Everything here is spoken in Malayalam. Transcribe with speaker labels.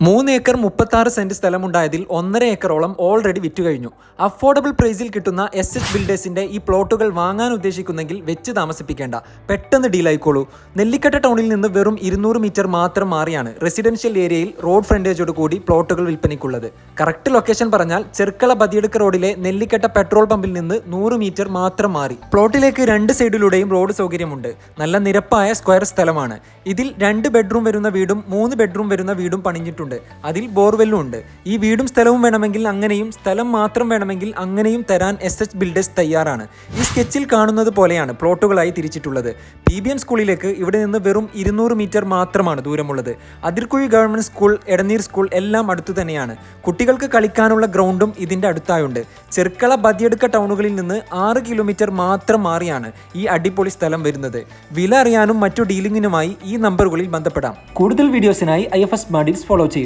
Speaker 1: 3 ഏക്കർ 36 സെന്റ് സ്ഥലമുണ്ടായതിൽ 1.5 ഏക്കറോളം ഓൾറെഡി വിറ്റുകഴിഞ്ഞു. അഫോർഡബിൾ പ്രൈസിൽ കിട്ടുന്ന എസ് ബിൽഡേഴ്സിന്റെ ഈ പ്ലോട്ടുകൾ വാങ്ങാൻ ഉദ്ദേശിക്കുന്നെങ്കിൽ വെച്ച് താമസിപ്പിക്കേണ്ട, പെട്ടെന്ന് ഡീലായിക്കോളൂ. നെല്ലിക്കട്ട ടൗണിൽ നിന്ന് വെറും 200 മീറ്റർ മാത്രം മാറിയാണ് റെസിഡൻഷ്യൽ ഏരിയയിൽ റോഡ് ഫ്രണ്ടേജോട് കൂടി പ്ലോട്ടുകൾ വിൽപ്പനയ്ക്കുള്ളത്. കറക്റ്റ് ലൊക്കേഷൻ പറഞ്ഞാൽ ചെർക്കള ബദിയടുക്ക റോഡിലെ നെല്ലിക്കട്ട പെട്രോൾ പമ്പിൽ നിന്ന് 100 മീറ്റർ മാത്രം മാറി. പ്ലോട്ടിലേക്ക് 2 സൈഡിലൂടെയും റോഡ് സൗകര്യമുണ്ട്. നല്ല നിരപ്പായ സ്ക്വയർ സ്ഥലമാണ്. ഇതിൽ 2 ബെഡ്റൂം വരുന്ന വീടും 3 ബെഡ്റൂം വരുന്ന വീടും പണിഞ്ഞിട്ടുണ്ട്. അതിൽ ബോർവെല്ലും ഉണ്ട്. ഈ വീടും സ്ഥലവും വേണമെങ്കിൽ അങ്ങനെയും, സ്ഥലം മാത്രം വേണമെങ്കിൽ അങ്ങനെയും തരാൻ എസ് ബിൽഡേഴ്സ് തയ്യാറാണ്. ഈ സ്കെച്ചിൽ കാണുന്നത് പോലെയാണ് പ്ലോട്ടുകളായി തിരിച്ചിട്ടുള്ളത്. PBM സ്കൂളിലേക്ക് ഇവിടെ നിന്ന് വെറും 200 മീറ്റർ മാത്രമാണ് ദൂരമുള്ളത്. അതിർക്കുഴി ഗവൺമെന്റ് സ്കൂൾ, എടനീർ സ്കൂൾ എല്ലാം അടുത്തു തന്നെയാണ്. കുട്ടികൾക്ക് കളിക്കാനുള്ള ഗ്രൗണ്ടും ഇതിന്റെ അടുത്തായുണ്ട്. ചെർക്കള ബദിയടുക്ക ടൗണുകളിൽ നിന്ന് 6 കിലോമീറ്റർ മാത്രം മാറിയാണ് ഈ അടിപൊളി സ്ഥലം വരുന്നത്. വില അറിയാനും മറ്റു ഡീലിംഗിനുമായി ഈ നമ്പറുകളിൽ ബന്ധപ്പെടാം. കൂടുതൽ വീഡിയോസിനായി IFS Bundles ഫോളോ